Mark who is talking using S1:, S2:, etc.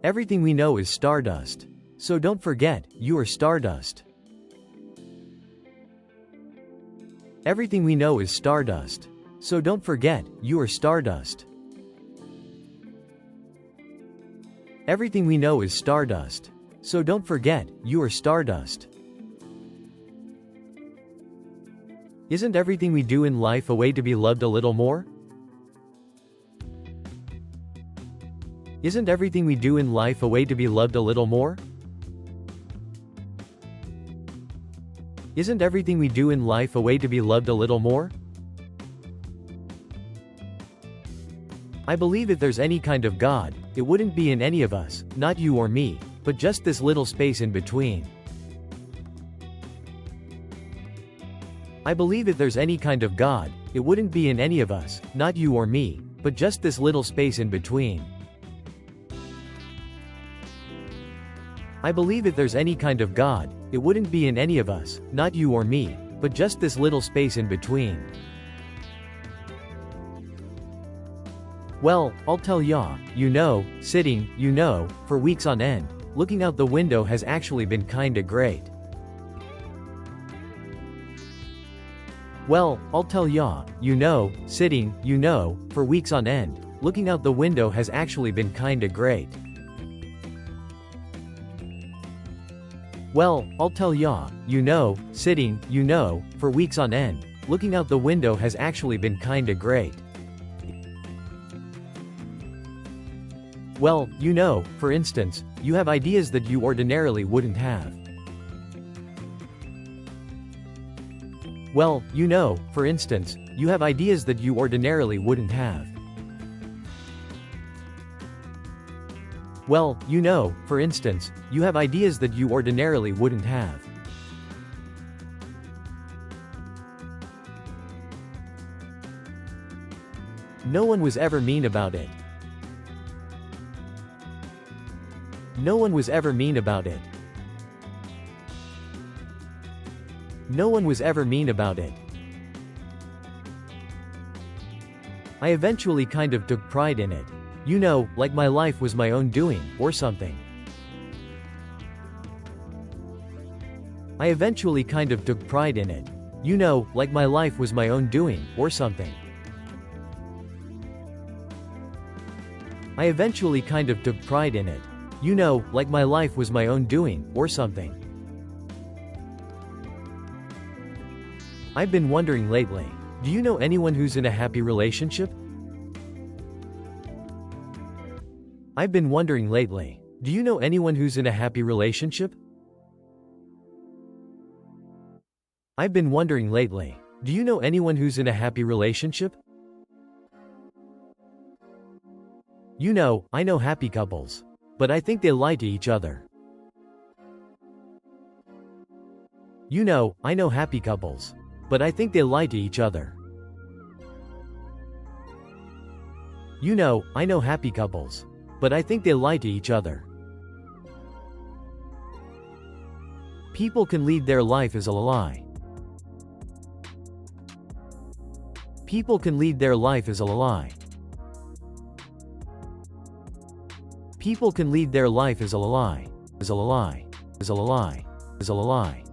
S1: Everything we know is stardust. So don't forget, you are stardust. Everything we know is stardust. So don't forget, you are stardust. Everything we know is stardust. So don't forget, you are stardust. Isn't everything we do in life a way to be loved a little more? Isn't everything we do in life a way to be loved a little more? Isn't everything we do in life a way to be loved a little more? I believe if there's any kind of God, it wouldn't be in any of us, not you or me, but just this little space in between. I believe if there's any kind of God, it wouldn't be in any of us, not you or me, but just this little space in between. I believe if there's any kind of God, it wouldn't be in any of us, not you or me, but just this little space in between. Well, I'll tell ya, sitting, for weeks on end, looking out the window has actually been kinda great. Well, I'll tell ya, sitting, for weeks on end, looking out the window has actually been kinda great. Well, I'll tell ya, sitting, for weeks on end, looking out the window has actually been kinda great. Well, for instance, you have ideas that you ordinarily wouldn't have. Well, for instance, you have ideas that you ordinarily wouldn't have. Well, for instance, you have ideas that you ordinarily wouldn't have. No one was ever mean about it. No one was ever mean about it. No one was ever mean about it. I eventually kind of took pride in it. Like my life was my own doing, or something. I eventually kind of took pride in it. Like my life was my own doing, or something. I eventually kind of took pride in it. Like my life was my own doing, or something. I've been wondering lately, do you know anyone who's in a happy relationship? I've been wondering lately, do you know anyone who's in a happy relationship? I've been wondering lately, do you know anyone who's in a happy relationship? I know happy couples. But I think they lie to each other. I know happy couples. But I think they lie to each other. I know happy couples. But I think they lie to each other. People can lead their life as a lie. People can lead their life as a lie. People can lead their life as a lie, as a lie, as a lie, as a lie.